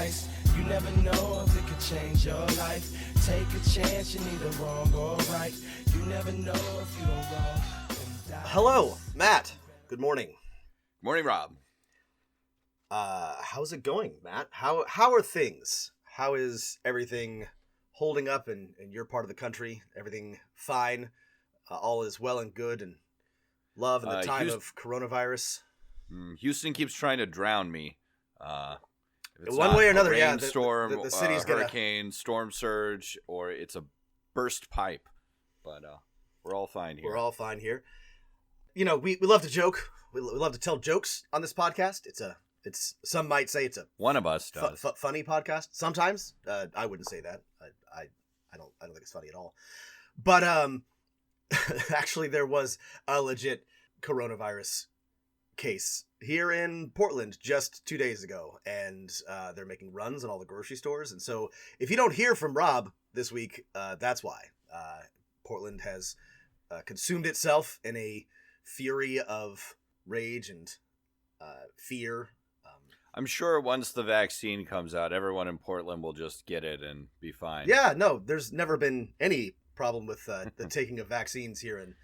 twice. You never know if it could change your life. Take a chance, you're neither wrong or right. You never know if you don't wrong and die. Hello, Matt. Good morning. Morning, Rob. How's it going, Matt? How are things? How is everything holding up in your part of the country? Everything fine? All is well and good and love in the time of coronavirus? Houston keeps trying to drown me. One way or another, yeah. Rainstorm, the city's hurricane, storm surge, or it's a burst pipe. But we're all fine here. We're all fine here. You know, we love to joke. We love to tell jokes on this podcast. It's some might say it's a one of us does funny podcast. Sometimes I wouldn't say that. I don't think it's funny at all. But actually, there was a legit coronavirus case here in Portland just 2 days ago, and they're making runs on all the grocery stores. And so, if you don't hear from Rob this week, that's why. Portland has consumed itself in a fury of rage and fear. I'm sure once the vaccine comes out, everyone in Portland will just get it and be fine. Yeah, no, there's never been any problem with the taking of vaccines here in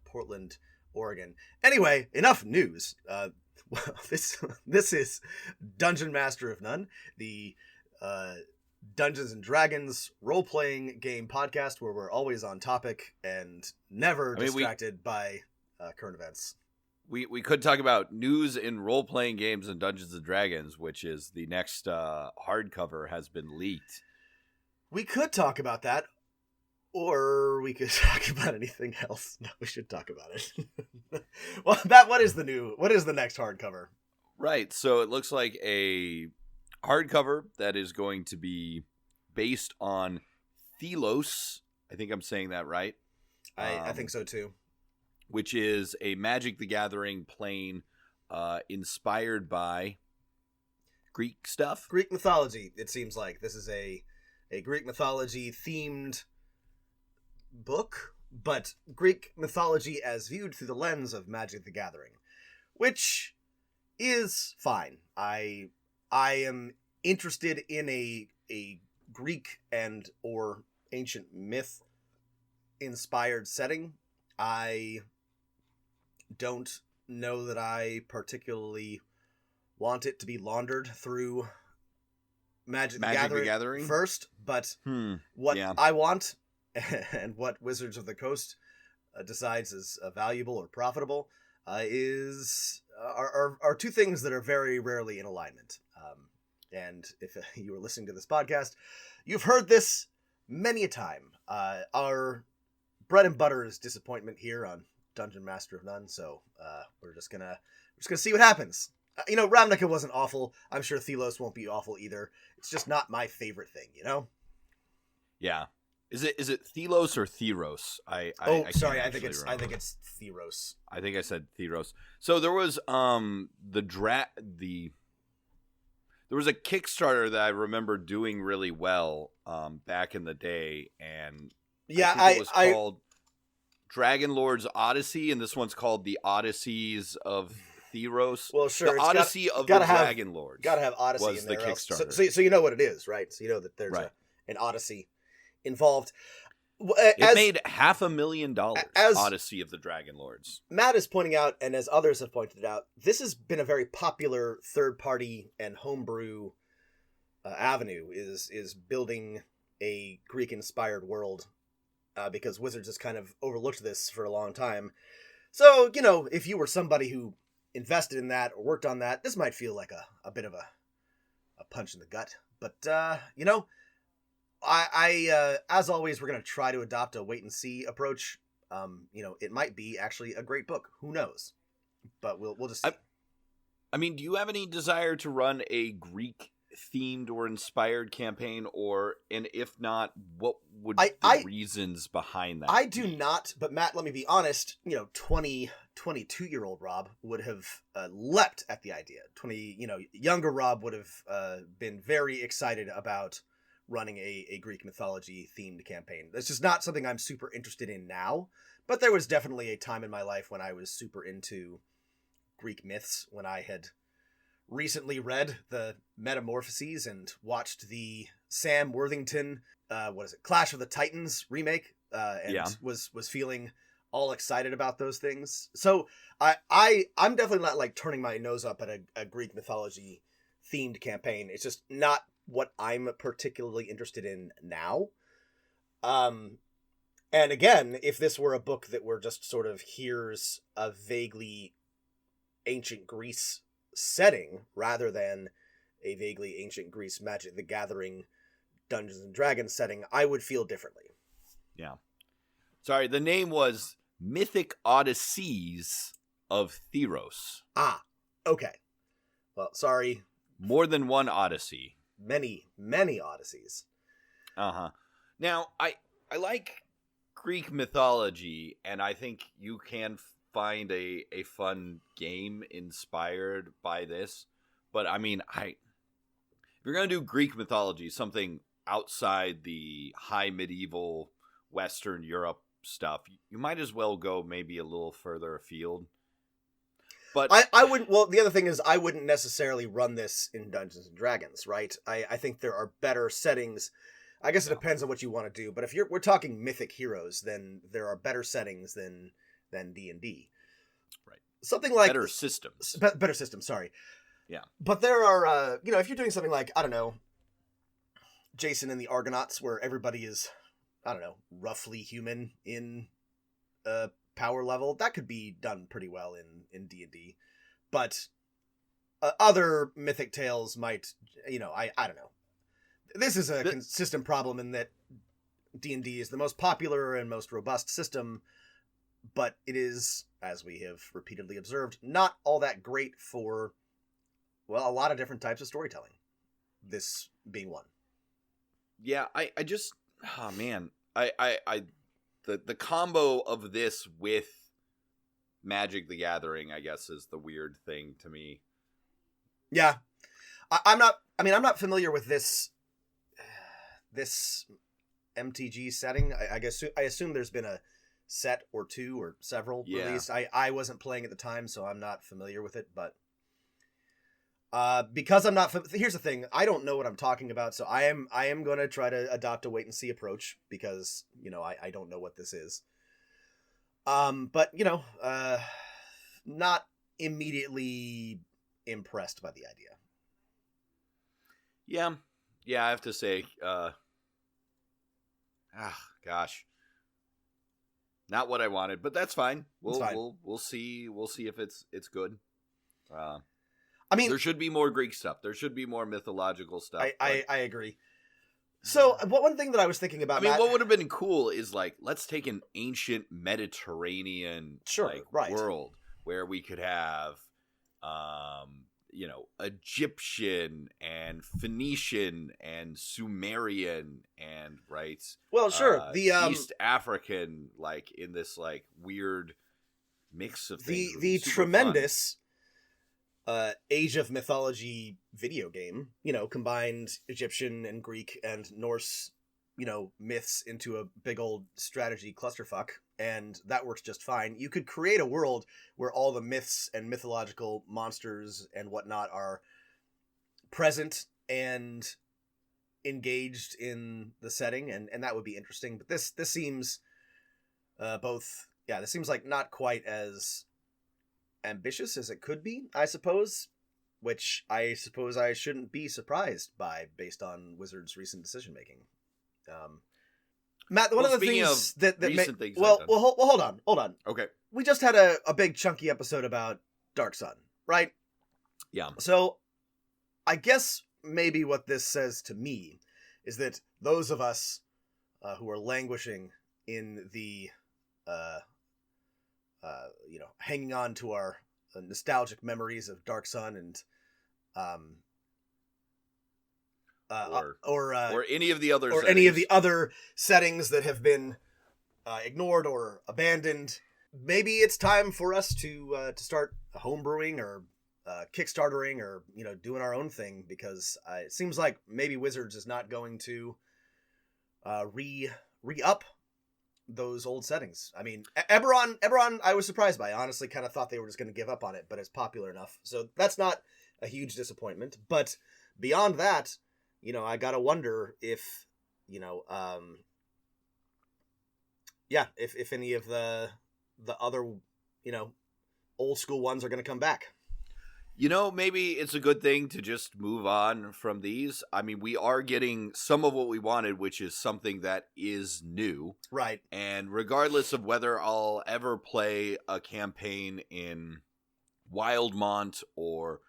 Portland, Oregon. Anyway, enough news. This is Dungeon Master of None, the Dungeons and Dragons role-playing game podcast where we're always on topic and never distracted by current events. We could talk about news in role-playing games and Dungeons and Dragons, which is the next hardcover has been leaked. We could talk about that, or we could talk about anything else. No, we should talk about it. Well, what is the next hardcover? Right, so it looks like a hardcover that is going to be based on Thelos. I think I'm saying that right. I think so too. Which is a Magic the Gathering plane inspired by Greek stuff. Greek mythology, it seems like. This is a Greek mythology themed book, but Greek mythology as viewed through the lens of Magic the Gathering, which is fine. I am interested in a Greek and or ancient myth inspired setting. I don't know that I particularly want it to be laundered through Magic the Gathering first, but I want and what Wizards of the Coast decides is valuable or profitable are two things that are very rarely in alignment. And if you were listening to this podcast, you've heard this many a time. Our bread and butter is disappointment here on Dungeon Master of None, so we're just gonna see what happens. Ravnica wasn't awful. I'm sure Thelos won't be awful either. It's just not my favorite thing, you know? Yeah. Is it Thelos or Theros? I sorry. I think it's Theros. I think I said Theros. So there was there was a Kickstarter that I remember doing really well back in the day, and yeah, I think it was called Dragon Lord's Odyssey, and this one's called The Odysseys of Theros. Well, sure. The Odyssey of the Dragon Lords. Gotta have Odyssey was in the there. Kickstarter. So you know what it is, right? So you know that there's right. An Odyssey involved. It made $500,000. Odyssey of the Dragon Lords. Matt is pointing out, and as others have pointed out, this has been a very popular third-party and homebrew avenue. Is building a Greek-inspired world. Because Wizards has kind of overlooked this for a long time. So, if you were somebody who invested in that or worked on that, this might feel like a bit of a punch in the gut. But, I as always, we're going to try to adopt a wait-and-see approach. It might be actually a great book. Who knows? But we'll just see. I mean, do you have any desire to run a Greek themed or inspired campaign, and if not, what would the reasons behind that I do not, but Matt, let me be honest, 22-year-old Rob would have leapt at the idea. Younger Rob would have been very excited about running a Greek mythology themed campaign. That's just not something I'm super interested in now, but there was definitely a time in my life when I was super into Greek myths, when I had recently read the Metamorphoses and watched the Sam Worthington, Clash of the Titans remake, and was feeling all excited about those things. So I'm definitely not like turning my nose up at a Greek mythology themed campaign. It's just not what I'm particularly interested in now. And again, if this were a book that were just sort of, here's a vaguely ancient Greece setting rather than a vaguely ancient Greece Magic the Gathering Dungeons and Dragons setting, I would feel differently. Yeah. Sorry, the name was Mythic Odysseys of Theros. Ah, okay. Well, sorry. More than one Odyssey. Many Odysseys. Uh-huh. Now, I like Greek mythology, and I think you can find a fun game inspired by this. But, I mean, if you're going to do Greek mythology, something outside the high medieval Western Europe stuff, you might as well go maybe a little further afield. But I wouldn't. Well, the other thing is, I wouldn't necessarily run this in Dungeons and Dragons, right? I think there are better settings. I guess it depends on what you want to do. But if we're talking mythic heroes, then there are better settings than D&D. Right. Something like better systems. Better systems. Sorry. Yeah. But there are, if you're doing something like, I don't know, Jason and the Argonauts, where everybody is, I don't know, roughly human in power level, that could be done pretty well in D&D. But other mythic tales might, I don't know. This is a consistent problem in that D&D is the most popular and most robust system, but it is, as we have repeatedly observed, not all that great for, well, a lot of different types of storytelling. This being one. Yeah, I just, oh man, the combo of this with Magic the Gathering, I guess, is the weird thing to me. Yeah, I'm not familiar with this MTG setting. I assume there's been a set or two or several released. I wasn't playing at the time, so I'm not familiar with it, but because I'm not here's the thing, I don't know what I'm talking about, so I am going to try to adopt a wait and see approach, because I don't know what this is. But not immediately impressed by the idea. Yeah, I have to say, gosh, not what I wanted, but that's fine. We'll see if it's good. I mean, there should be more Greek stuff. There should be more mythological stuff. I agree. So, one thing that I was thinking about, Matt, what would have been cool is, like, let's take an ancient Mediterranean world where we could have, Egyptian and Phoenician and Sumerian and the East African, like, in this like weird mix of things. The tremendous Age of Mythology video game, combined Egyptian and Greek and Norse, myths into a big old strategy clusterfuck, and that works just fine. You could create a world where all the myths and mythological monsters and whatnot are present and engaged in the setting, and that would be interesting. But this seems this seems like not quite as ambitious as it could be, I suppose, which I suppose I shouldn't be surprised by based on Wizards' recent decision making. Matt, one of the things hold on. Okay. We just had a big chunky episode about Dark Sun, right? Yeah. So I guess maybe what this says to me is that those of us who are languishing in the hanging on to our nostalgic memories of Dark Sun and or any of the other or settings. Any of the other settings that have been ignored or abandoned. Maybe it's time for us to start homebrewing or kickstartering or doing our own thing, because it seems like maybe Wizards is not going to re-up those old settings. I mean, Eberron I was surprised by. I honestly kind of thought they were just going to give up on it, but it's popular enough. So that's not a huge disappointment. But beyond that, you know, I gotta wonder if, you know, if any of the other, you know, old school ones are going to come back. You know, maybe it's a good thing to just move on from these. I mean, we are getting some of what we wanted, which is something that is new. Right. And regardless of whether I'll ever play a campaign in Wildmont or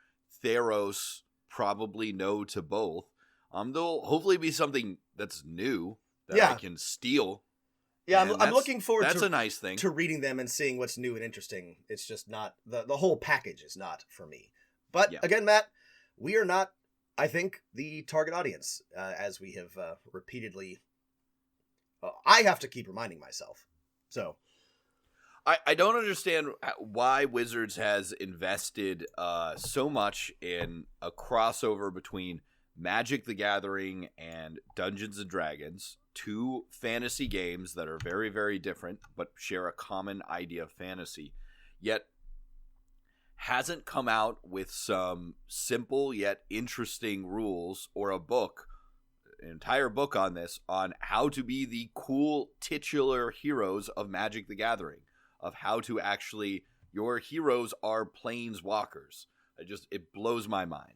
Theros, probably no to both. There'll hopefully be something that's new that I can steal. Yeah, I'm looking forward that's a nice thing. To reading them and seeing what's new and interesting. It's just not, the whole package is not for me. But again, Matt, we are not, I think, the target audience, as we have repeatedly, I have to keep reminding myself. So I don't understand why Wizards has invested so much in a crossover between Magic the Gathering and Dungeons and Dragons, two fantasy games that are very, very different but share a common idea of fantasy, yet hasn't come out with some simple yet interesting rules or a book, an entire book on this, on how to be the cool titular heroes of Magic the Gathering, of how to actually, your heroes are planeswalkers. It blows my mind.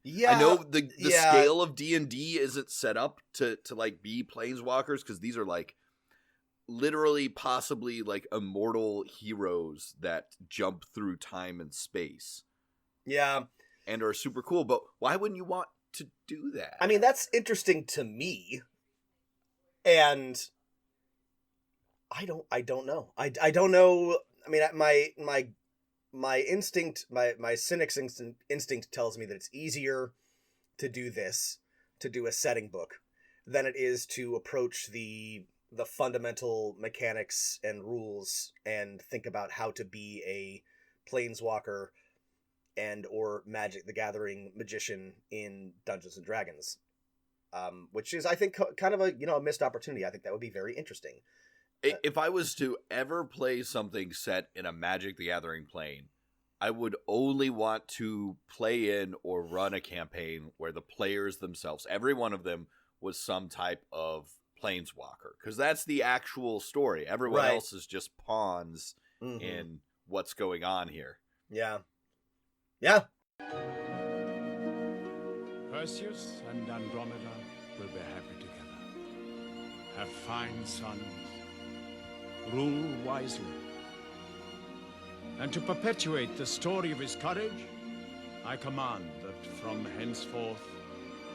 Yeah, I know the scale of D&D isn't set up to like be planeswalkers, because these are like literally possibly like immortal heroes that jump through time and space. Yeah. And are super cool, but why wouldn't you want to do that? I mean, that's interesting to me. And I don't know. I don't know. I mean, my instinct, my cynic's instinct tells me that it's easier to do this, to do a setting book, than it is to approach the fundamental mechanics and rules and think about how to be a planeswalker and or Magic the Gathering magician in Dungeons and Dragons, which is, I think, kind of a missed opportunity. I think that would be very interesting. If I was to ever play something set in a Magic the Gathering plane, I would only want to play in or run a campaign where the players themselves, every one of them, was some type of planeswalker, because that's the actual story. Everyone else is just pawns in what's going on here. Yeah. Perseus and Andromeda will be happy together. Have fine sons. Rule wisely. And to perpetuate the story of his courage, I command that from henceforth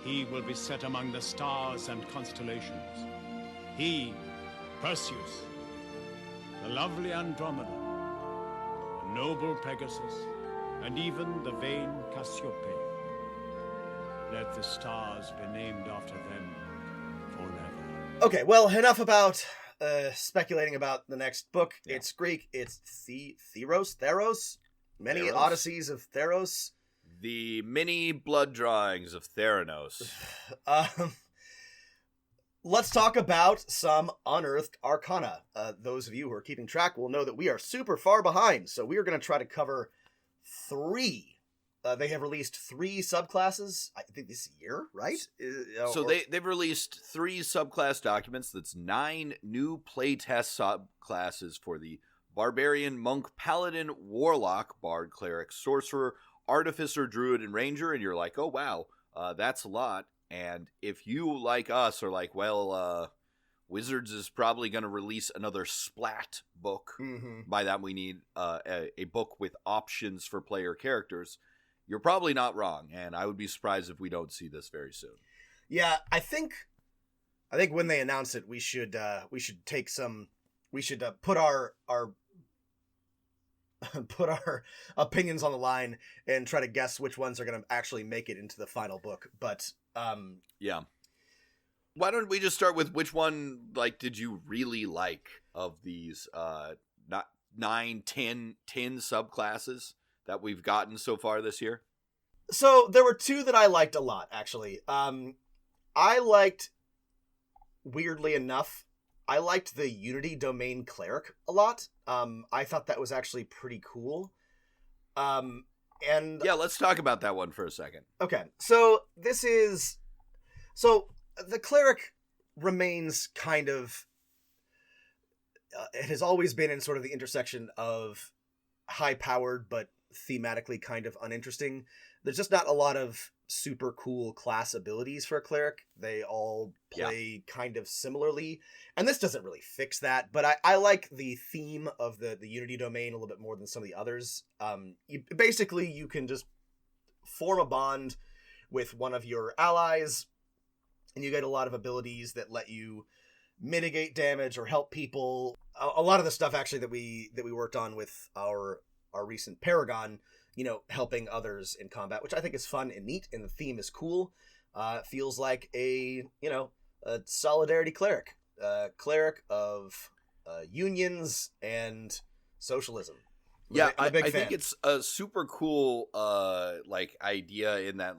he will be set among the stars and constellations. He, Perseus, the lovely Andromeda, the noble Pegasus, and even the vain Cassiope. Let the stars be named after them forever. Okay, well, enough about speculating about the next book. Yeah. It's Greek. It's Theros? Many Theros. Odysseys of Theros. The mini blood drawings of Theranos. Let's talk about some Unearthed Arcana. Those of you who are keeping track will know that we are super far behind, so we are going to try to cover 3. They have released 3 subclasses, I think, this year, right? So they've released 3 subclass documents. That's 9 new playtest subclasses for the Barbarian, Monk, Paladin, Warlock, Bard, Cleric, Sorcerer, Artificer, Druid, and Ranger. And you're like, oh, wow, that's a lot. And if you, like us, are like, well, Wizards is probably going to release another Splat book. By that, we need a book with options for player characters. You're probably not wrong, and I would be surprised if we don't see this very soon. Yeah, I think when they announce it, we should take some. We should put our put our opinions on the line and try to guess which ones are going to actually make it into the final book. But yeah, why don't we just start with which one did you really like of these 9, 10 subclasses that we've gotten so far this year? So there were 2 that I liked a lot, actually. I liked, weirdly enough, the Unity Domain Cleric a lot. I thought that was actually pretty cool. And Yeah, let's talk about that one for a second. okay, so the cleric remains kind of it has always been in sort of the intersection of high powered but thematically kind of uninteresting. There's just not a lot of super cool class abilities for a cleric. They all play kind of similarly, and this doesn't really fix that, but I like the theme of the Unity domain a little bit more than some of the others. You can just form a bond with one of your allies, and you get a lot of abilities that let you mitigate damage or help people. A lot of the stuff actually that we worked on with our recent Paragon, helping others in combat, which I think is fun and neat, and the theme is cool. It feels like a solidarity cleric, cleric of unions and socialism. Yeah, I'm a big I fan. think it's a super cool idea in that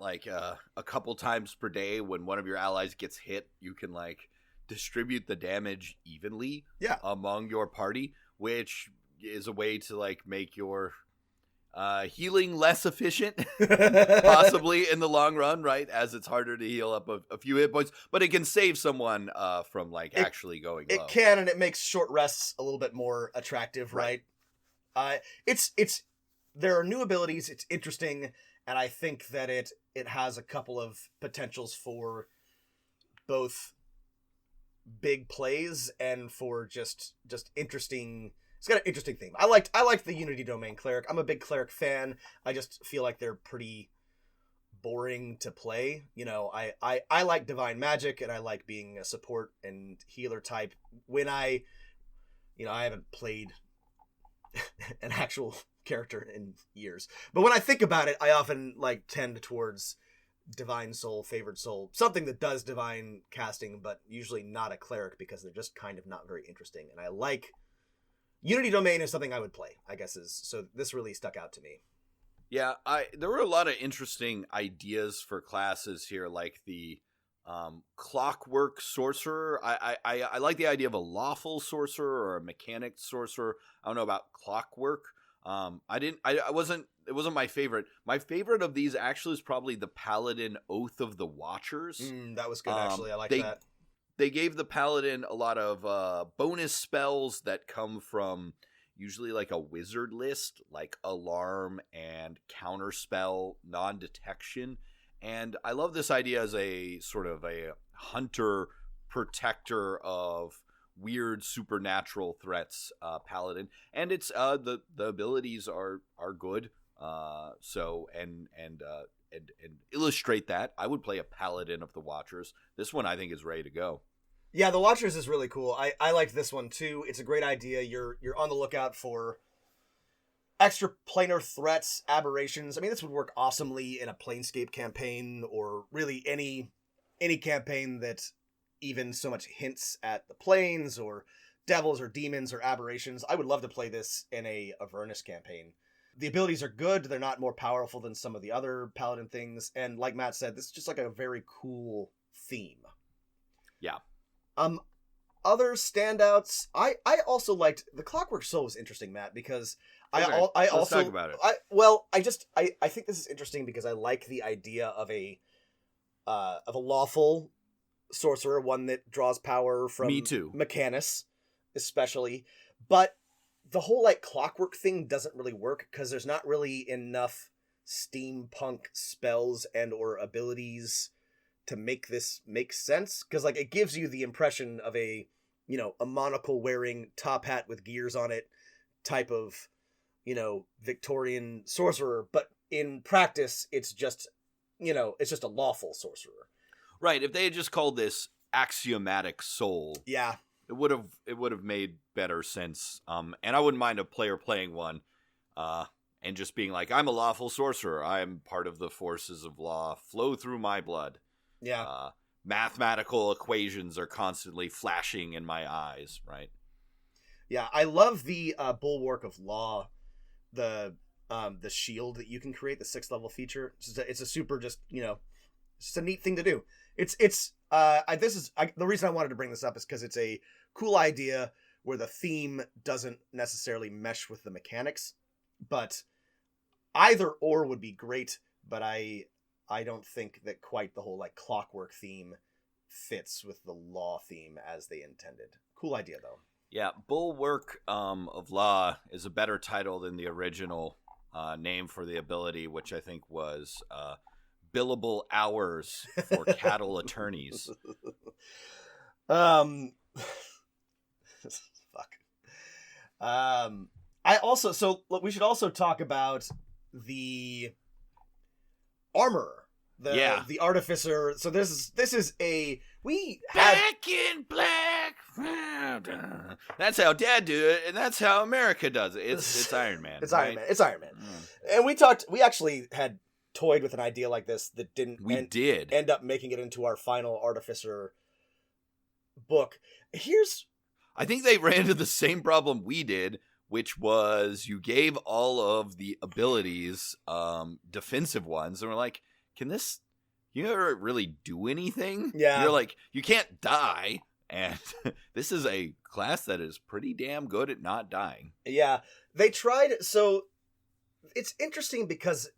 a couple times per day when one of your allies gets hit, you can distribute the damage evenly among your party, which is a way to make your healing less efficient, possibly in the long run, right? As it's harder to heal up a few hit points, but it can save someone from actually going low. It can, and it makes short rests a little bit more attractive, right? There are new abilities. It's interesting, and I think that it has a couple of potentials for both big plays and for just interesting. It's got an interesting theme. I liked the Unity domain cleric. I'm a big cleric fan. I just feel like they're pretty boring to play. I like divine magic, and I like being a support and healer type. When I haven't played an actual character in years, but when I think about it, I often tend towards divine soul, favored soul, something that does divine casting, but usually not a cleric because they're just kind of not very interesting. And I like Unity domain is something I would play, I guess, so this really stuck out to me. Yeah, there were a lot of interesting ideas for classes here, like the clockwork sorcerer. I like the idea of a lawful sorcerer or a mechanic sorcerer. I don't know about clockwork. It wasn't my favorite. My favorite of these actually is probably the Paladin Oath of the Watchers. That was good, actually. I like that. They gave the Paladin a lot of bonus spells that come from usually a wizard list, like Alarm and Counterspell, Non-Detection. And I love this idea as a sort of a hunter protector of weird supernatural threats, Paladin. And it's the abilities are good. So illustrate that. I would play a Paladin of the Watchers. This one I think is ready to go. Yeah, the Watchers is really cool. I liked this one too. It's a great idea. You're on the lookout for extra planar threats, aberrations. I mean, this would work awesomely in a Planescape campaign, or really any campaign that even so much hints at the planes or devils or demons or aberrations. I would love to play this in a Avernus campaign. The abilities are good. They're not more powerful than some of the other Paladin things. And like Matt said, this is just a very cool theme. Yeah. Other standouts, I also liked the Clockwork Soul. Was interesting, Matt, because Let's talk about it. I think this is interesting because I like the idea of a lawful sorcerer, one that draws power from Me too. Mechanus, especially, but the whole clockwork thing doesn't really work because there's not really enough steampunk spells and or abilities to make this make sense, because it gives you the impression of a monocle wearing, top hat with gears on it type of Victorian sorcerer, but in practice it's just a lawful sorcerer. Right, if they had just called this axiomatic soul, yeah, it would have made better sense. And I wouldn't mind a player playing one and just being I'm a lawful sorcerer. I am part of the forces of law flow through my blood. Yeah. Mathematical equations are constantly flashing in my eyes, right? Yeah, I love the Bulwark of Law, the shield that you can create, the 6th level feature. It's a super it's just a neat thing to do. The reason I wanted to bring this up is because it's a cool idea where the theme doesn't necessarily mesh with the mechanics, but either or would be great, but I don't think that quite the whole like clockwork theme fits with the law theme as they intended. Cool idea though. Yeah, Bulwark of Law is a better title than the original name for the ability, which I think was Billable Hours for Cattle Attorneys. Fuck. I also, so look, we should also talk about the armorer, the artificer. So this is a Back in black. That's how Dad do it, and that's how America does it. It's Iron Man. It's right? Iron Man. It's Iron Man. And we actually had toyed with an idea like this that didn't end up making it into our final artificer book. I think they ran into the same problem we did, which was you gave all of the abilities defensive ones, and we're like, can this you ever really do anything? Yeah. You're like, you can't die, and this is a class that is pretty damn good at not dying. Yeah. They tried, so it's interesting because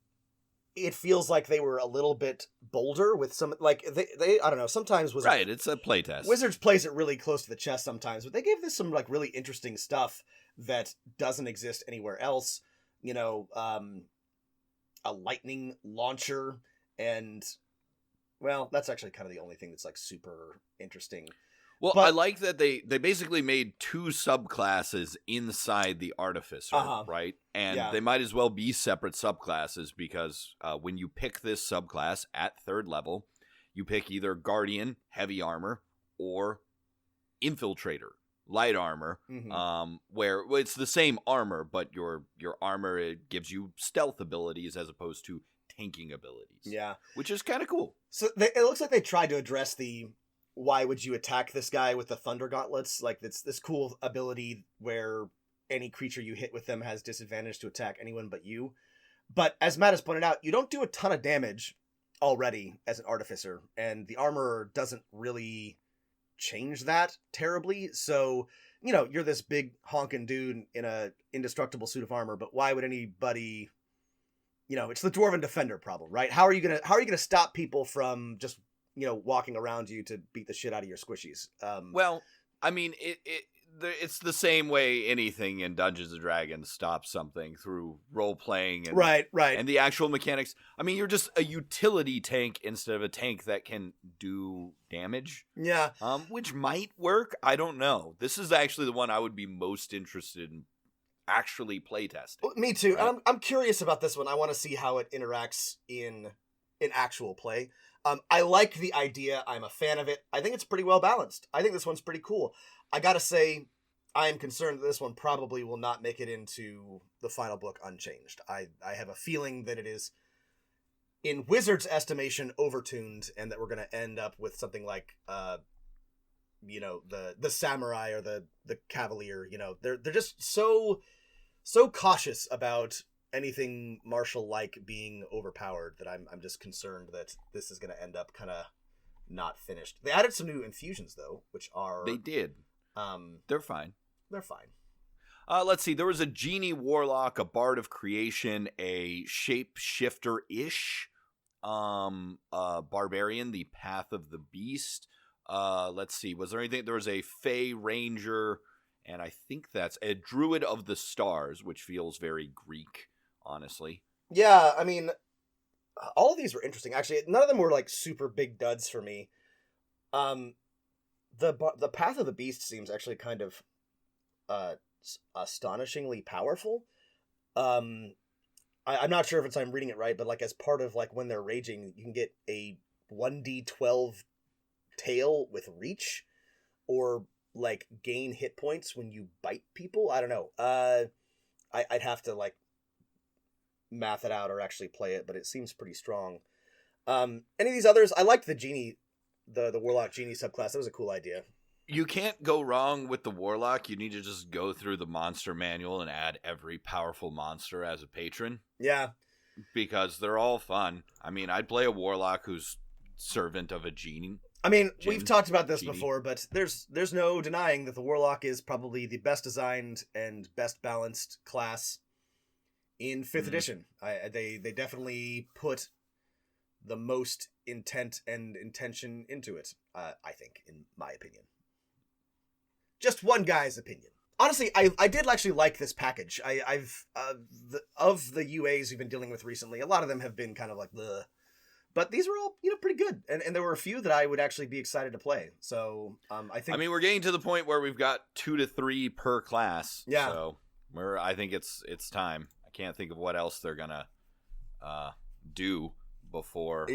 it feels like they were a little bit bolder with some, like, they I don't know, sometimes was right, it's a playtest. Wizards plays it really close to the chest sometimes, but they gave this some, like, really interesting stuff that doesn't exist anywhere else. You know, a lightning launcher, and, well, that's actually kind of the only thing that's, like, super interesting. Well, I like that they basically made two subclasses inside the Artificer, right? And they might as well be separate subclasses because when you pick this subclass at 3rd level, you pick either Guardian, Heavy Armor, or Infiltrator, Light Armor, where it's the same armor, but your armor, it gives you stealth abilities as opposed to tanking abilities. Yeah. Which is kind of cool. So it looks like they tried to address the... why would you attack this guy with the Thunder Gauntlets? Like, it's this cool ability where any creature you hit with them has disadvantage to attack anyone but you. But as Matt has pointed out, you don't do a ton of damage already as an Artificer, and the armor doesn't really change that terribly. So, you know, you're this big honking dude in a indestructible suit of armor, but why would anybody... You know, it's the Dwarven Defender problem, right? How are you gonna stop people from just... you know, walking around you to beat the shit out of your squishies. Well, I mean, it's the same way anything in Dungeons and Dragons stops something through role playing and right, and the actual mechanics. I mean, you're just a utility tank instead of a tank that can do damage. Yeah, which might work. I don't know. This is actually the one I would be most interested in actually playtesting. Me too. Right? And I'm curious about this one. I want to see how it interacts in actual play. I like the idea. I'm a fan of it. I think it's pretty well balanced. I think this one's pretty cool. I gotta say, I am concerned that this one probably will not make it into the final book unchanged. I have a feeling that it is, in Wizards' estimation, overtuned, and that we're gonna end up with something like, you know, the samurai or the cavalier. You know, they're just so cautious about anything martial-like being overpowered that I'm just concerned that this is going to end up kind of not finished. They added some new infusions, though, which are... They did. They're fine. They're fine. Let's see. There was a Genie Warlock, a Bard of Creation, a Shapeshifter-ish Barbarian, the Path of the Beast. Let's see. Was there anything? There was a Fey Ranger, and I think that's a Druid of the Stars, which feels very Greek. Honestly. Yeah, I mean, all of these were interesting. Actually, none of them were, like, super big duds for me. The Path of the Beast seems actually kind of astonishingly powerful. I'm not sure if I'm reading it right, but, like, as part of, like, when they're raging, you can get a 1d12 tail with reach, or, like, gain hit points when you bite people. I don't know. I'd have to, like, math it out or actually play it, but it seems pretty strong. Any of these others, I liked the genie, the Warlock Genie subclass. That was a cool idea. You can't go wrong with the Warlock. You need to just go through the monster manual and add every powerful monster as a patron. Yeah. Because they're all fun. I mean, I'd play a Warlock who's servant of a genie. I mean, we've talked about this before, but there's no denying that the Warlock is probably the best designed and best balanced class in 5th edition. They definitely put the most intent and intention into it, I think, in my opinion. Just one guy's opinion. Honestly, I did actually like this package. Of the UAs we've been dealing with recently, a lot of them have been kind of like, bleh. But these were all, pretty good. And there were a few that I would actually be excited to play. So, I think... we're getting to the point where we've got 2 to 3 per class. Yeah. So, I think it's time. I can't think of what else they're going to do before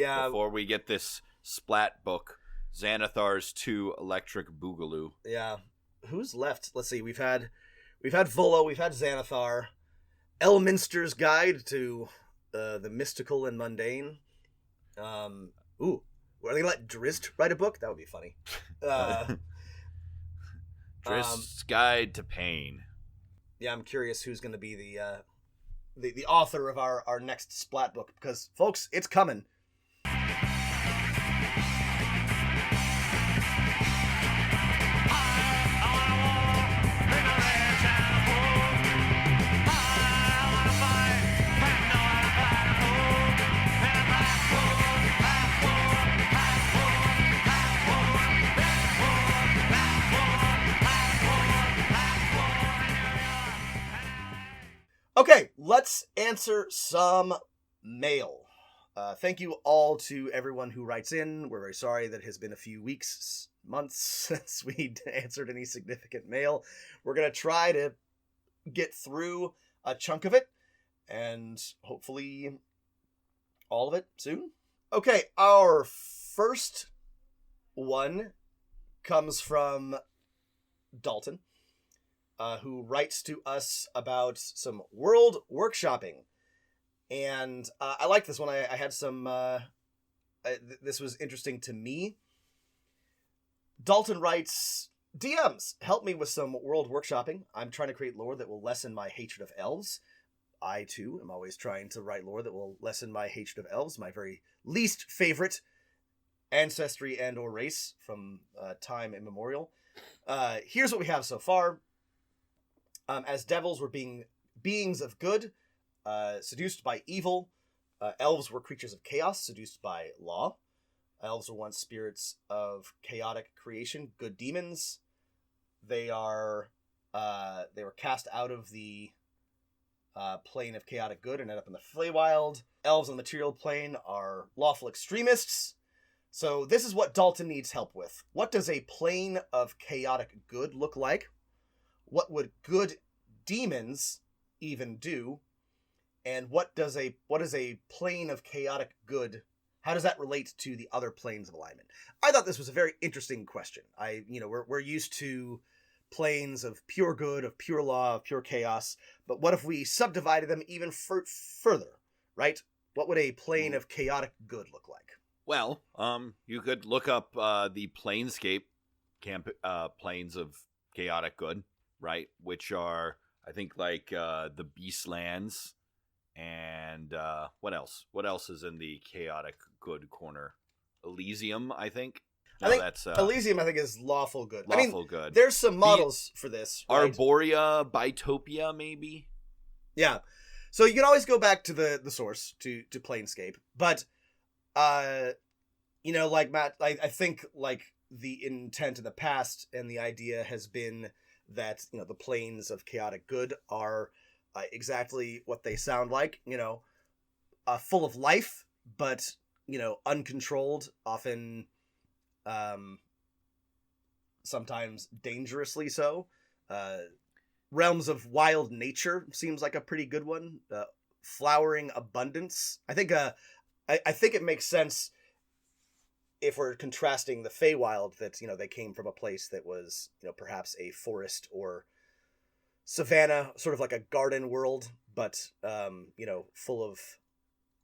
we get this splat book, Xanathar's 2 Electric Boogaloo. Yeah. Who's left? Let's see. We've had Volo, we've had Xanathar, Elminster's Guide to the Mystical and Mundane. Are they gonna let Drizzt write a book? That would be funny. Drizzt's Guide to Pain. Yeah, I'm curious who's gonna be the author of our next splat book, because folks, it's coming. Okay, let's answer some mail. Thank you all to everyone who writes in. We're very sorry that it has been a few weeks, months since we answered any significant mail. We're going to try to get through a chunk of it, and hopefully all of it soon. Okay, our first one comes from Dalton, who writes to us about some world workshopping. And I like this one. I had some... this was interesting to me. Dalton writes, DMs, help me with some world workshopping. I'm trying to create lore that will lessen my hatred of elves. I, too, am always trying to write lore that will lessen my hatred of elves, my very least favorite ancestry and or race from time immemorial. Here's what we have so far. As devils were beings of good, seduced by evil. Elves were creatures of chaos, seduced by law. Elves were once spirits of chaotic creation, good demons. They were cast out of the plane of chaotic good and ended up in the Feywild. Elves on the material plane are lawful extremists. So this is what Dalton needs help with. What does a plane of chaotic good look like? What would good demons even do? And what is a plane of chaotic good? How does that relate to the other planes of alignment? I thought this was a very interesting question. We're used to planes of pure good, of pure law, of pure chaos, but what if we subdivided them even further, right? What would a plane of chaotic good look like? Well, you could look up the Planescape planes of chaotic good, right? Which are, I think, like the Beastlands, and what else? What else is in the chaotic good corner? Elysium, I think. No, that's Elysium, I think, is lawful good. Lawful good. There's some models for this. Right? Arborea, Bitopia, maybe. Yeah, so you can always go back to the source to Planescape, but like Matt, I think like the intent in the past and the idea has been that the planes of chaotic good are exactly what they sound like. Full of life, but uncontrolled, often. Sometimes dangerously so. Realms of wild nature seems like a pretty good one. Flowering abundance. I think it makes sense if we're contrasting the Feywild that they came from a place that was perhaps a forest or savanna, sort of like a garden world, but full of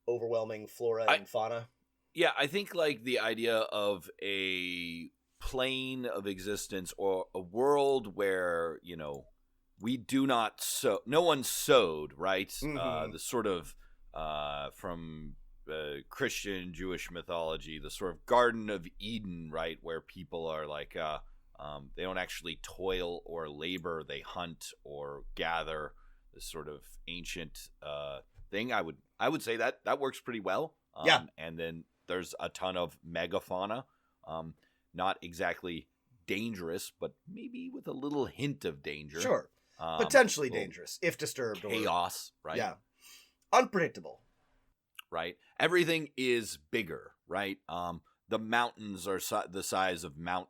overwhelming flora and fauna. Yeah, I think like the idea of a plane of existence or a world where, we do not sow, no one sowed, right? Mm-hmm. The sort of, from Christian, Jewish mythology, the sort of Garden of Eden, right? Where people are like, they don't actually toil or labor, they hunt or gather. this sort of ancient thing. I would say that works pretty well. Yeah. And then there's a ton of megafauna, not exactly dangerous, but maybe with a little hint of danger. Sure. Potentially dangerous if disturbed. Chaos, right? Yeah. Unpredictable. Right. Everything is bigger, right? The mountains are the size of Mount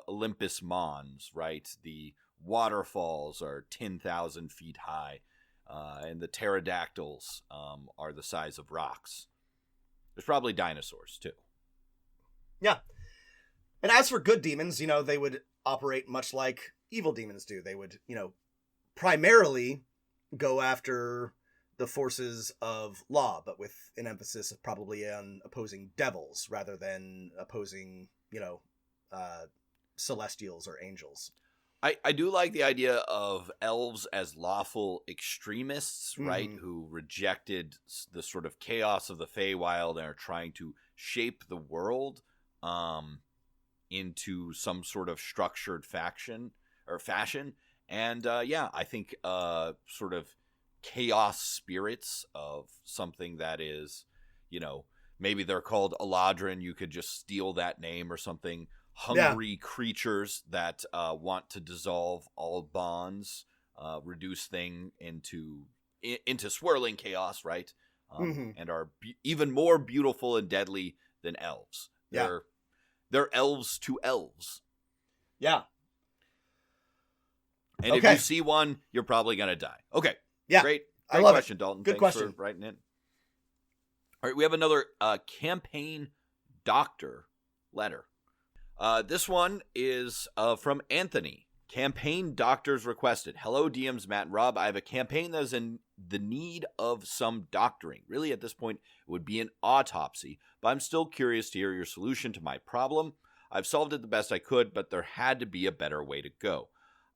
Olympus Mons, right? The waterfalls are 10,000 feet high, and the pterodactyls are the size of rocks. There's probably dinosaurs, too. Yeah. And as for good demons, they would operate much like evil demons do. They would, primarily go after the forces of law, but with an emphasis probably on opposing devils rather than opposing, celestials or angels. I do like the idea of elves as lawful extremists, right? Who rejected the sort of chaos of the Feywild and are trying to shape the world into some sort of structured fashion. And I think sort of chaos spirits of something that is, maybe they're called Eladrin. You could just steal that name or something. Hungry creatures that want to dissolve all bonds, reduce thing into swirling chaos, right? And are even more beautiful and deadly than elves. They're elves to elves. Yeah. And if you see one, you're probably gonna die. Okay. Yeah. Great I love question, it. Dalton. Good Thanks question. for writing in. All right, we have another campaign doctor letter. This one is from Anthony. Campaign doctors requested. Hello, DMs Matt and Rob. I have a campaign that is in the need of some doctoring. Really, at this point, it would be an autopsy, but I'm still curious to hear your solution to my problem. I've solved it the best I could, but there had to be a better way to go.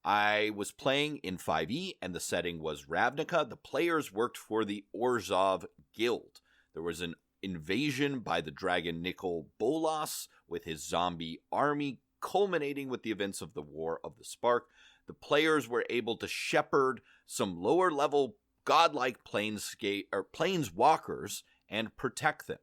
I was playing in 5e, and the setting was Ravnica. The players worked for the Orzhov Guild. There was an invasion by the dragon Nicol Bolas with his zombie army, culminating with the events of the War of the Spark. The players were able to shepherd some lower-level godlike planeswalkers and protect them.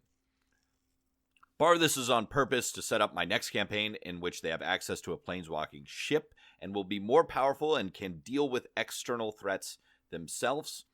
Part of this is on purpose to set up my next campaign in which they have access to a planeswalking ship and will be more powerful and can deal with external threats themselves.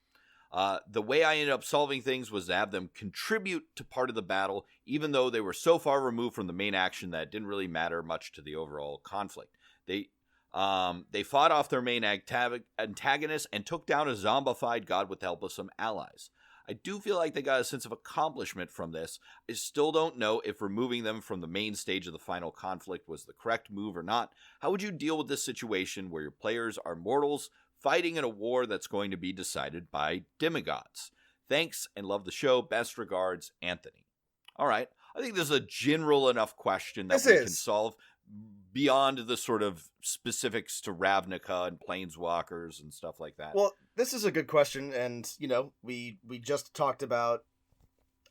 The way I ended up solving things was to have them contribute to part of the battle, even though they were so far removed from the main action that it didn't really matter much to the overall conflict. They fought off their main antagonist and took down a zombified god with the help of some allies. I do feel like they got a sense of accomplishment from this. I still don't know if removing them from the main stage of the final conflict was the correct move or not. How would you deal with this situation where your players are mortals fighting in a war that's going to be decided by demigods? Thanks and love the show. Best regards, Anthony. All right. I think this is a general enough question that we can solve beyond the sort of specifics to Ravnica and planeswalkers and stuff like that. Well, this is a good question, and we just talked about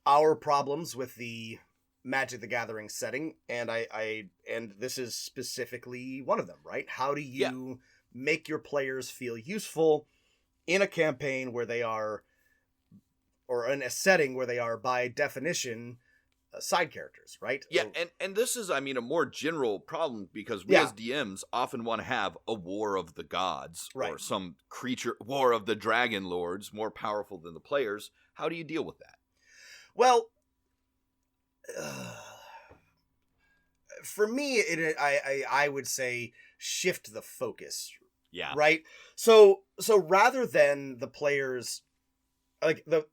our problems with the Magic the Gathering setting, and and this is specifically one of them, right? How do you make your players feel useful in a campaign where they are, or in a setting where they are by definition side characters, right? Yeah, and this is, a more general problem because we as DMs often want to have a war of the gods or some creature, war of the dragon lords, more powerful than the players. How do you deal with that? Well, for me, I would say shift the focus. Yeah. Right? So rather than the players, like the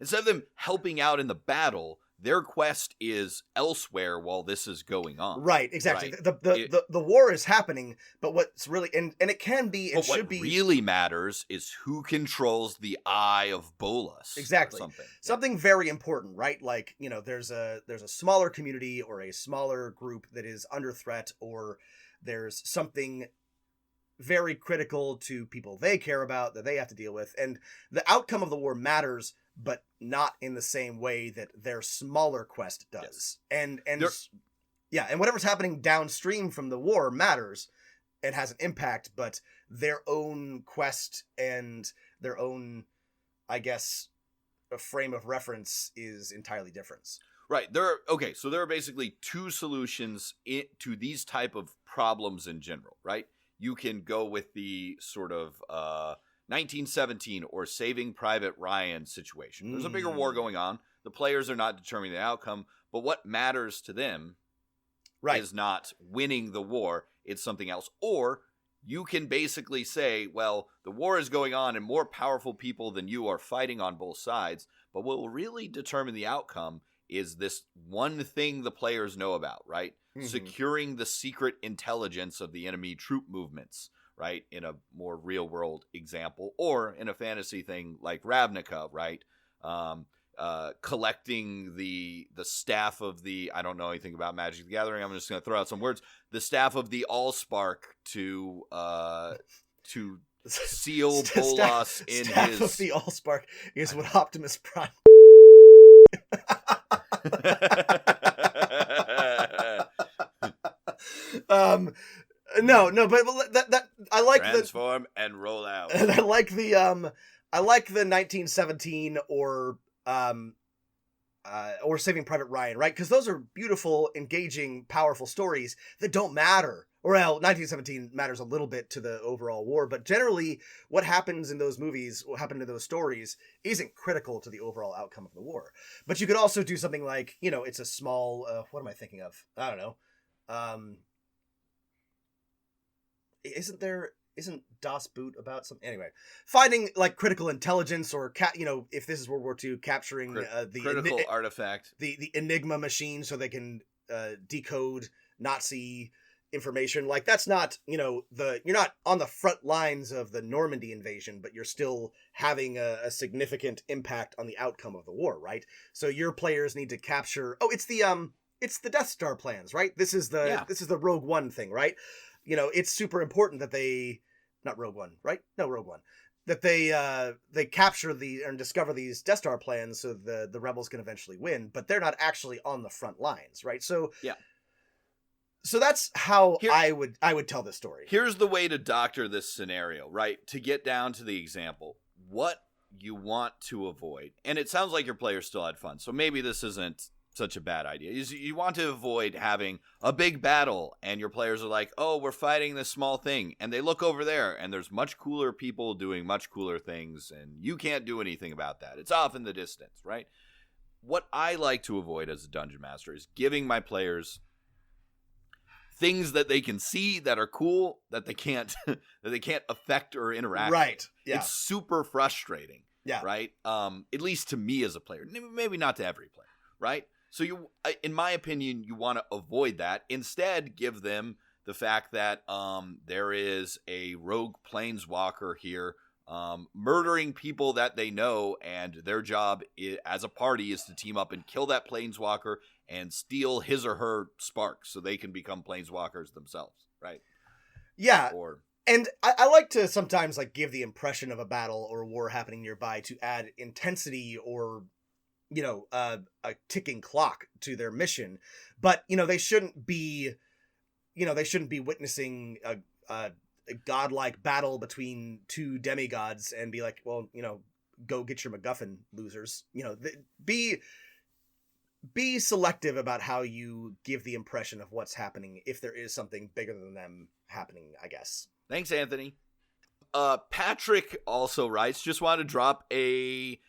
instead of them helping out in the battle, their quest is elsewhere while this is going on. Right, exactly. Right? The war is happening, but what's really and it can be it should be what really matters is who controls the Eye of Bolas. Exactly. Or something. Something very important, right? Like, there's a smaller community or a smaller group that is under threat, or there's something very critical to people they care about that they have to deal with, and the outcome of the war matters, but not in the same way that their smaller quest does. Yes. And whatever's happening downstream from the war matters, and has an impact, but their own quest and their own, I guess, a frame of reference is entirely different. Right. So there are basically two solutions to these type of problems in general, right? You can go with the sort of 1917 or Saving Private Ryan situation. There's a bigger war going on. The players are not determining the outcome, but what matters to them is not winning the war. It's something else. Or you can basically say, well, the war is going on and more powerful people than you are fighting on both sides. But what will really determine the outcome is this one thing the players know about, right? Mm-hmm. Securing the secret intelligence of the enemy troop movements, right? In a more real world example, or in a fantasy thing like Ravnica, right? Collecting the staff of the, I don't know anything about Magic the Gathering. I'm just going to throw out some words. The staff of the Allspark to seal Bolas in staff his. Of the Allspark is what Optimus Prime. No, but that I like transform and roll out. And I like the 1917 or Saving Private Ryan, right? Because those are beautiful, engaging, powerful stories that don't matter. Or, well, 1917 matters a little bit to the overall war, but generally what happens in those movies, what happened in those stories, isn't critical to the overall outcome of the war. But you could also do something like, it's a small, what am I thinking of? I don't know. Isn't Das Boot about something? Anyway, finding like critical intelligence or if this is World War II, capturing the critical artifact, the Enigma machine, so they can decode Nazi information. Like that's not you're not on the front lines of the Normandy invasion, but you're still having a significant impact on the outcome of the war, right? So your players need to capture. Oh, it's the Death Star plans, right? This is the Rogue One thing, right? It's super important that not Rogue One, right? No, Rogue One. That they capture and discover these Death Star plans so the rebels can eventually win, but they're not actually on the front lines, right? So yeah. So that's how I would tell this story. Here's the way to doctor this scenario, right? To get down to the example, what you want to avoid, and it sounds like your players still had fun, so maybe this isn't such a bad idea. You want to avoid having a big battle and your players are like, oh, we're fighting this small thing, and they look over there and there's much cooler people doing much cooler things and you can't do anything about that. It's off in the distance, right? What I like to avoid as a dungeon master is giving my players things that they can see that are cool that they can't affect or interact right with. Yeah, it's super frustrating. Yeah, right. At least to me as a player, maybe not to every player, right? So in my opinion, you want to avoid that. Instead, give them the fact that there is a rogue planeswalker here murdering people that they know, and their job as a party is to team up and kill that planeswalker and steal his or her spark so they can become planeswalkers themselves, right? Yeah. And I like to sometimes like give the impression of a battle or a war happening nearby to add intensity or a ticking clock to their mission, but they shouldn't be witnessing a godlike battle between two demigods and be like, well, go get your MacGuffin, losers. Be selective about how you give the impression of what's happening if there is something bigger than them happening, I guess. Thanks, Anthony. Patrick also writes, just want to drop a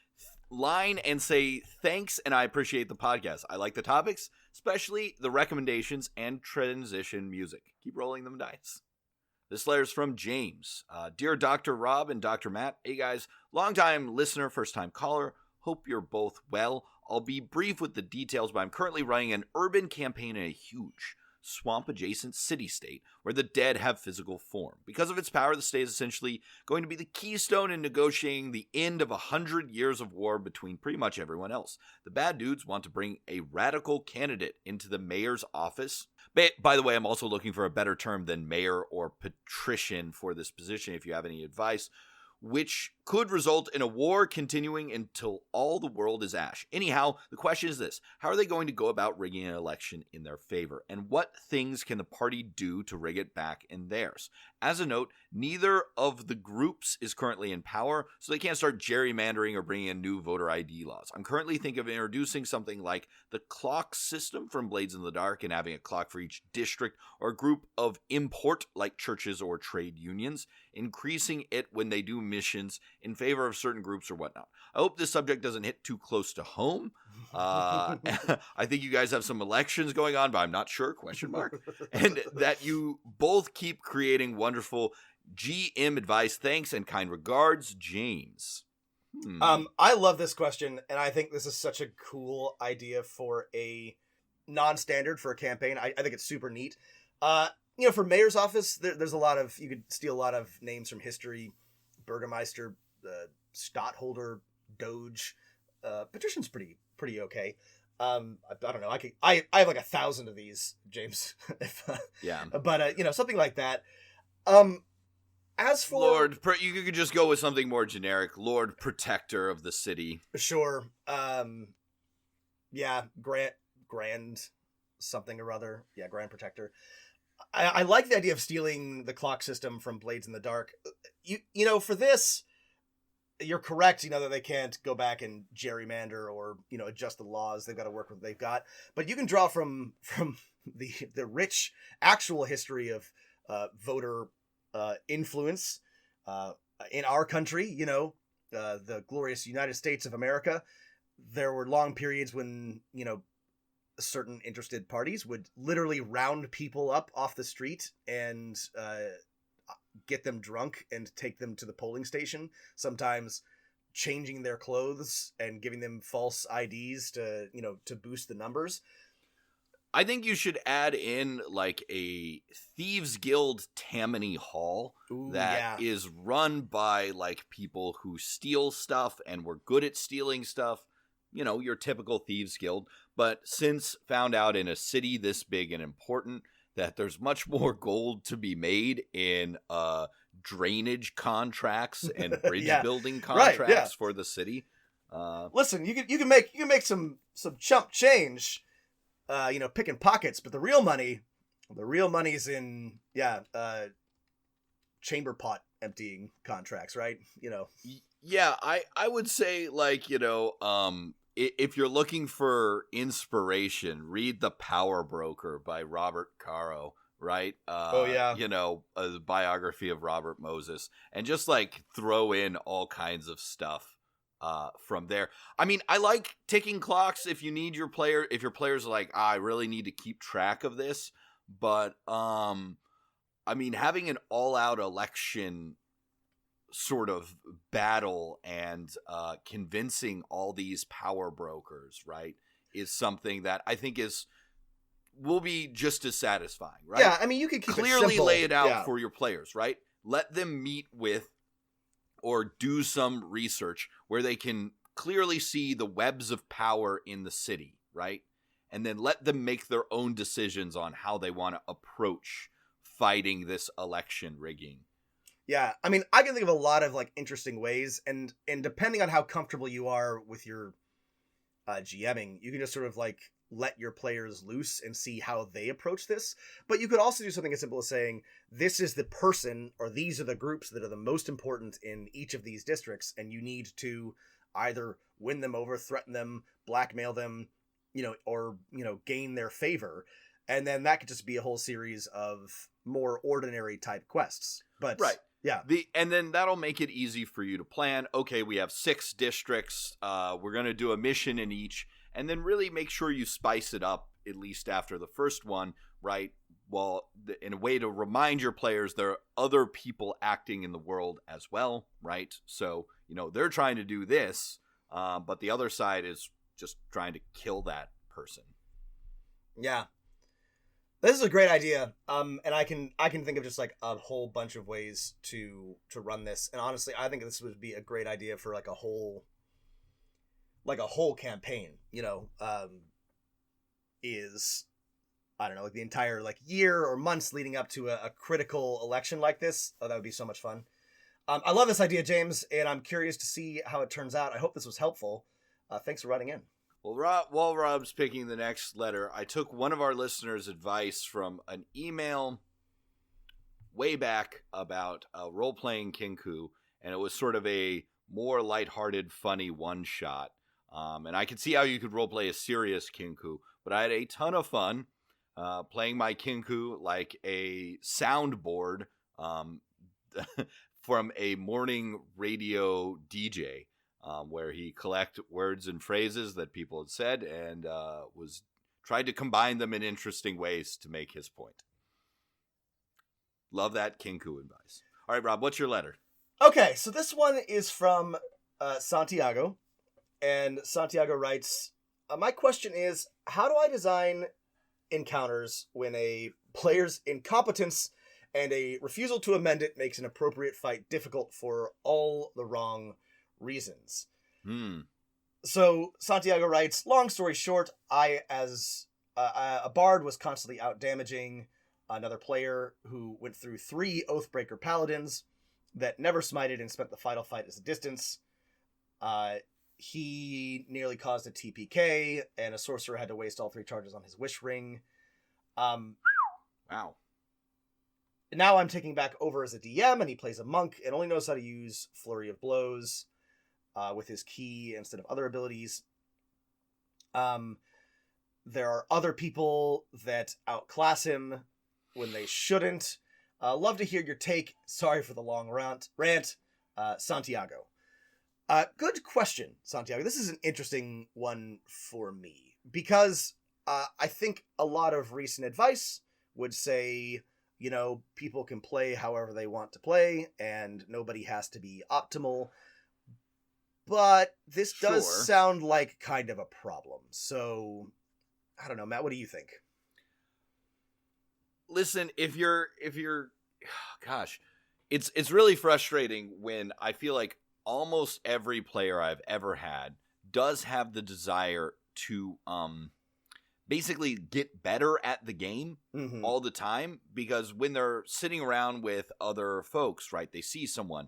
line and say thanks, and I appreciate the podcast. I like the topics, especially the recommendations and transition music. Keep rolling them dice. This letter's from James. Dear Dr. Rob and Dr. Matt, hey guys, long-time listener, first-time caller. Hope you're both well. I'll be brief with the details, but I'm currently running an urban campaign in a huge swamp-adjacent city-state where the dead have physical form. Because of its power, the state is essentially going to be the keystone in negotiating the end of 100 years of war between pretty much everyone else. The bad dudes want to bring a radical candidate into the mayor's office. By the way, I'm also looking for a better term than mayor or patrician for this position if you have any advice, which could result in a war continuing until all the world is ash. Anyhow, the question is this: how are they going to go about rigging an election in their favor? And what things can the party do to rig it back in theirs? As a note, neither of the groups is currently in power, so they can't start gerrymandering or bringing in new voter ID laws. I'm currently thinking of introducing something like the clock system from Blades in the Dark and having a clock for each district or group of import, like churches or trade unions, increasing it when they do missions in favor of certain groups or whatnot. I hope this subject doesn't hit too close to home. I think you guys have some elections going on, but I'm not sure, ? And that you both keep creating wonderful GM advice. Thanks and kind regards, James. I love this question, and I think this is such a cool idea for a non-standard for a campaign. I think it's super neat. For mayor's office, there's a lot of, you could steal a lot of names from history. Burgermeister, Stadtholder, Doge. Patrician's pretty okay. I don't know. I have like 1,000 of these, James. Yeah. But something like that. As for Lord, you could just go with something more generic. Lord Protector of the city. Sure. Yeah. Grand something or other. Yeah. Grand Protector. I like the idea of stealing the clock system from Blades in the Dark. For this, you're correct, that they can't go back and gerrymander or, adjust the laws. They've got to work with what they've got. But you can draw from the rich actual history of voter influence in our country, the glorious United States of America. There were long periods when, certain interested parties would literally round people up off the street and get them drunk and take them to the polling station, sometimes changing their clothes and giving them false IDs to boost the numbers. I think you should add in like a Thieves Guild Tammany Hall that is run by like people who steal stuff and were good at stealing stuff. Your typical Thieves Guild. But since found out in a city this big and important that there's much more gold to be made in drainage contracts and bridge building contracts for the city. Listen, you can make some chump change, picking pockets, but the real money's in chamber pot emptying contracts, right? Yeah, I would say like, if you're looking for inspiration, read The Power Broker by Robert Caro, right? A biography of Robert Moses, and just like throw in all kinds of stuff from there. I mean, I like ticking clocks if your players are like, I really need to keep track of this. But having an all-out election sort of battle and convincing all these power brokers, right, is something that I think will be just as satisfying, right? Yeah, you can clearly lay it out for your players, right? Let them meet with or do some research where they can clearly see the webs of power in the city, right? And then let them make their own decisions on how they want to approach fighting this election rigging. Yeah, I can think of a lot of like interesting ways, and depending on how comfortable you are with your GMing, you can just sort of like let your players loose and see how they approach this. But you could also do something as simple as saying, this is the person, or these are the groups that are the most important in each of these districts, and you need to either win them over, threaten them, blackmail them, or gain their favor. And then that could just be a whole series of more ordinary type quests. But right. Yeah. And then that'll make it easy for you to plan. Okay, we have 6 districts. We're going to do a mission in each. And then really make sure you spice it up, at least after the first one, right? Well, in a way to remind your players there are other people acting in the world as well, right? So, they're trying to do this, but the other side is just trying to kill that person. Yeah. This is a great idea, and I can think of just like a whole bunch of ways to run this. And honestly, I think this would be a great idea for like a whole campaign. Is I don't know, like the entire like year or months leading up to a critical election like this. Oh, that would be so much fun. I love this idea, James, and I'm curious to see how it turns out. I hope this was helpful. Thanks for writing in. Well, while Rob's picking the next letter, I took one of our listeners' advice from an email way back about role-playing Kinku, and it was sort of a more lighthearted, funny one-shot. And I could see how you could role-play a serious Kinku, but I had a ton of fun playing my Kinku like a soundboard from a morning radio DJ, where he collect words and phrases that people had said and was tried to combine them in interesting ways to make his point. Love that Kinku advice. All right, Rob, what's your letter? Okay, so this one is from Santiago, and Santiago writes, my question is, how do I design encounters when a player's incompetence and a refusal to amend it makes an appropriate fight difficult for all the wrong reasons? So Santiago writes, long story short, I, as a bard, was constantly out-damaging another player who went through 3 Oathbreaker paladins that never smited and spent the final fight as a distance. He nearly caused a TPK, and a sorcerer had to waste all 3 charges on his wish ring. Wow. Now I'm taking back over as a DM, and he plays a monk and only knows how to use Flurry of Blows with his key instead of other abilities. There are other people that outclass him when they shouldn't. Love to hear your take. Sorry for the long rant. Santiago. Good question, Santiago. This is an interesting one for me, because I think a lot of recent advice would say, you know, people can play however they want to play, and nobody has to be optimal. But this does sound like kind of a problem. So, I don't know, Matt, what do you think? Listen, if you're gosh, it's really frustrating when I feel like almost every player I've ever had does have the desire to basically get better at the game all the time, because when they're sitting around with other folks, right, they see someone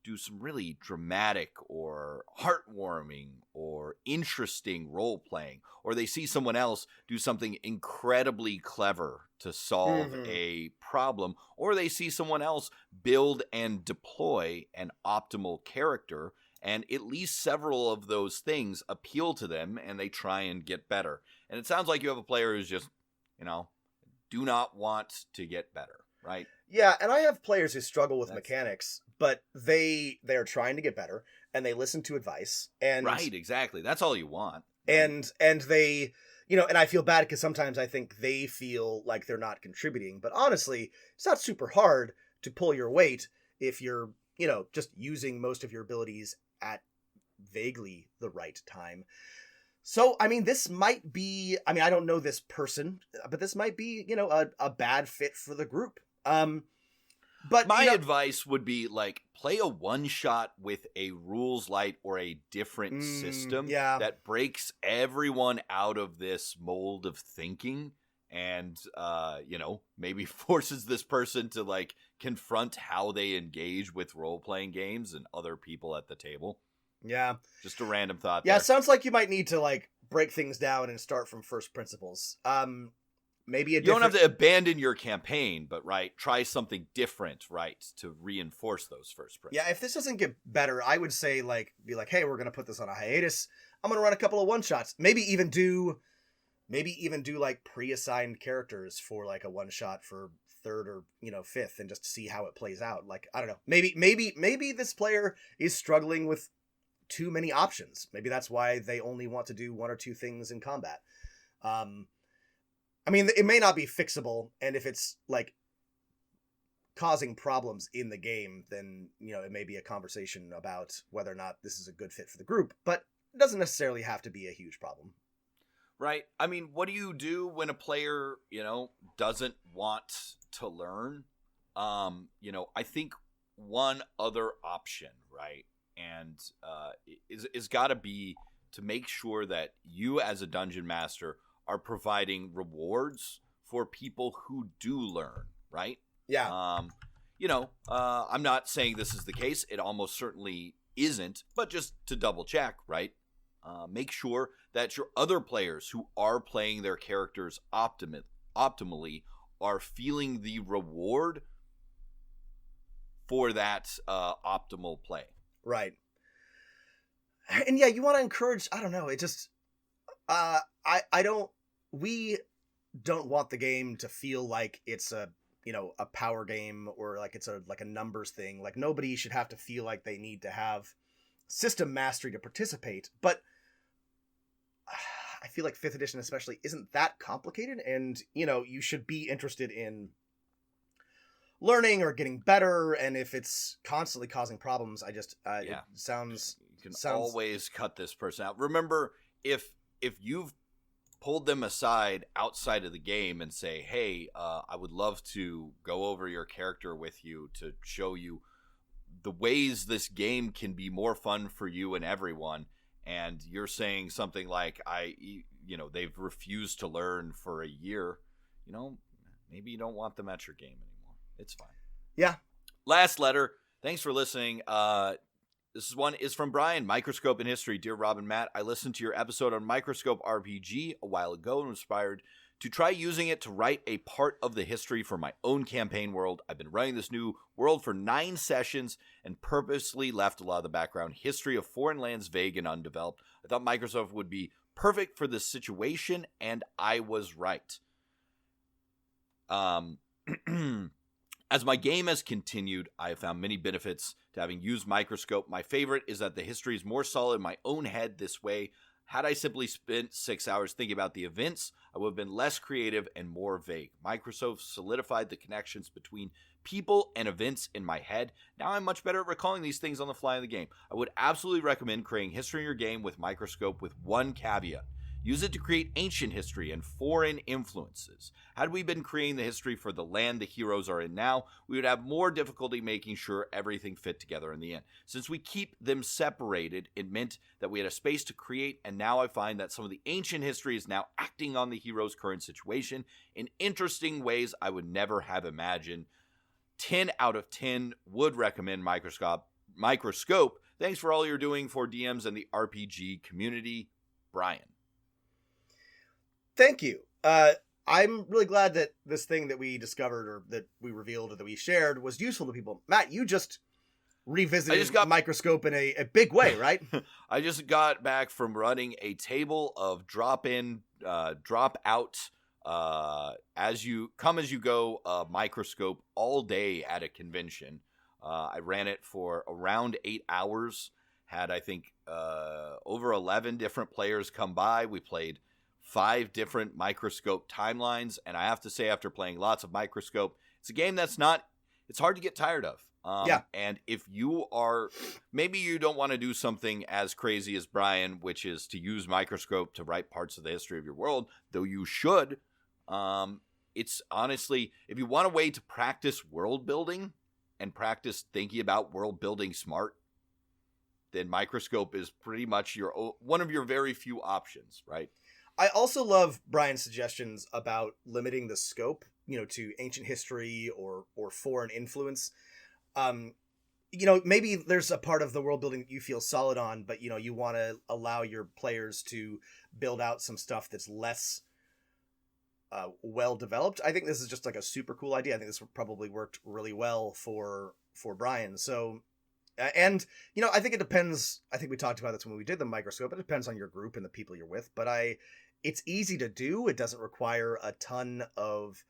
do some really dramatic or heartwarming or interesting role playing, or they see someone else do something incredibly clever to solve a problem, or they see someone else build and deploy an optimal character, and at least several of those things appeal to them and they try and get better. And it sounds like you have a player who's just, you know, do not want to get better, right? Yeah, and I have players who struggle with mechanics, but they're trying to get better, and they listen to advice. And right, exactly. That's all you want. And they, you know, and I feel bad because sometimes I think they feel like they're not contributing. But honestly, it's not super hard to pull your weight if you're, you know, just using most of your abilities at vaguely the right time. So, I mean, this might be, I mean, I don't know this person, but this might be, you know, a bad fit for the group. But my advice would be, like, play a one-shot with a rules light or a different system that breaks everyone out of this mold of thinking and, you know, maybe forces this person to, like, confront how they engage with role-playing games and other people at the table. Yeah. Just a random thought Yeah, there. it sounds like you might need to, like, break things down and start from first principles. Maybe you don't have to abandon your campaign, but try something different, to reinforce those first principles. Yeah, if this doesn't get better, I would say, like, be like, hey, we're gonna put this on a hiatus. I'm gonna run a couple of one shots. Maybe even do like pre-assigned characters for like a one shot for third or, you know, fifth, and just see how it plays out. Like, I don't know. Maybe this player is struggling with too many options. Maybe that's why they only want to do 1 or 2 things in combat. I mean, it may not be fixable, and if it's, like, causing problems in the game, then, you know, it may be a conversation about whether or not this is a good fit for the group, but it doesn't necessarily have to be a huge problem. Right. I mean, what do you do when a player, you know, doesn't want to learn? You know, I think one other option, right, and is got to be to make sure that you as a dungeon master are providing rewards for people who do learn, right? Yeah. I'm not saying this is the case. It almost certainly isn't, but just to double check, right? Make sure that your other players who are playing their characters optimally are feeling the reward for that optimal play. Right. And yeah, you want to encourage, I don't know, it just, we don't want the game to feel like it's a power game or like it's a numbers thing. Like nobody should have to feel like they need to have system mastery to participate, but I feel like 5th edition especially isn't that complicated, and you should be interested in learning or getting better, and if it's constantly causing problems, it sounds you can always cut this person out. Remember, if you've pulled them aside outside of the game and say, hey, I would love to go over your character with you to show you the ways this game can be more fun for you and everyone, and you're saying something like, they've refused to learn for a year, maybe you don't want them at your game anymore. It's fine. Yeah. Last letter. Thanks for listening. This one is from Brian. Microscope in History. Dear Rob and Matt, I listened to your episode on Microscope RPG a while ago and was inspired to try using it to write a part of the history for my own campaign world. I've been running this new world for 9 sessions and purposely left a lot of the background history of foreign lands vague and undeveloped. I thought Microsoft would be perfect for this situation, and I was right. As my game has continued, I have found many benefits to having used Microscope. My favorite is that the history is more solid in my own head this way. Had I simply spent 6 hours thinking about the events, I would have been less creative and more vague. Microsoft solidified the connections between people and events in my head. Now I'm much better at recalling these things on the fly in the game. I would absolutely recommend creating history in your game with Microscope with one caveat. Use it to create ancient history and foreign influences. Had we been creating the history for the land the heroes are in now, we would have more difficulty making sure everything fit together in the end. Since we keep them separated, it meant that we had a space to create, and now I find that some of the ancient history is now acting on the hero's current situation in interesting ways I would never have imagined. 10 out of 10 would recommend Microscope. Thanks for all you're doing for DMs and the RPG community. Brian. Thank you. I'm really glad that this thing that we discovered or that we revealed or that we shared was useful to people. Matt, you just revisited Microscope in a big way, right? I just got back from running a table of drop-in, drop-out, as you go Microscope all day at a convention. I ran it for around 8 hours. Had, I think, over 11 different players come by. We played 5 different Microscope timelines, and I have to say, after playing lots of Microscope, it's a game it's hard to get tired of. And if maybe you don't want to do something as crazy as Brian, which is to use Microscope to write parts of the history of your world, though you should. It's honestly, if you want a way to practice world building and practice thinking about world building smart, then Microscope is pretty much one of your very few options, right? I also love Brian's suggestions about limiting the scope, to ancient history or foreign influence. Maybe there's a part of the world building that you feel solid on, but, you want to allow your players to build out some stuff that's less well developed. I think this is just like a super cool idea. I think this probably worked really well for Brian. So, and, I think it depends. I think we talked about this when we did the Microscope. It depends on your group and the people you're with, but it's easy to do. It doesn't require a ton of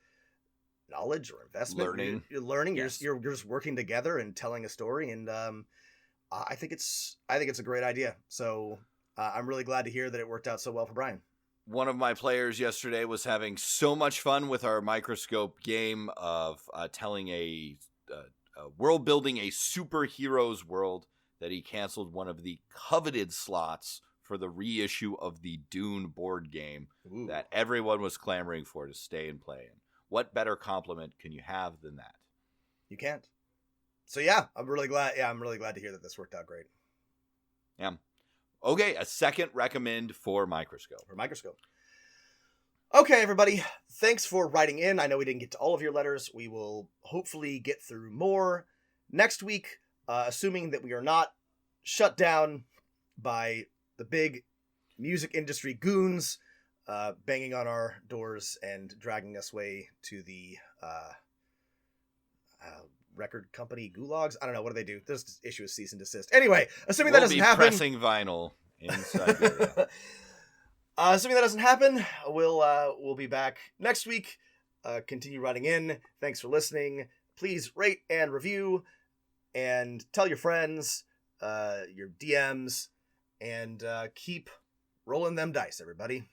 knowledge or investment. You're learning. Yes. You're just working together and telling a story. And I think it's a great idea. So I'm really glad to hear that it worked out so well for Brian. One of my players yesterday was having so much fun with our Microscope game of telling a world building a superheroes world that he canceled one of the coveted slots for the reissue of the Dune board game that everyone was clamoring for to stay and play in. What better compliment can you have than that? You can't. So yeah, I'm really glad to hear that this worked out great. Yeah. Okay, a second recommend for Microscope. Okay, everybody. Thanks for writing in. I know we didn't get to all of your letters. We will hopefully get through more next week, assuming that we are not shut down by the big music industry goons banging on our doors and dragging us away to the record company gulags. I don't know. What do they do? There's issue a cease and desist. Anyway, assuming that doesn't happen... pressing vinyl in Siberia. Assuming that doesn't happen, we'll be back next week. Continue writing in. Thanks for listening. Please rate and review, and tell your friends, your DMs, and keep rolling them dice, everybody.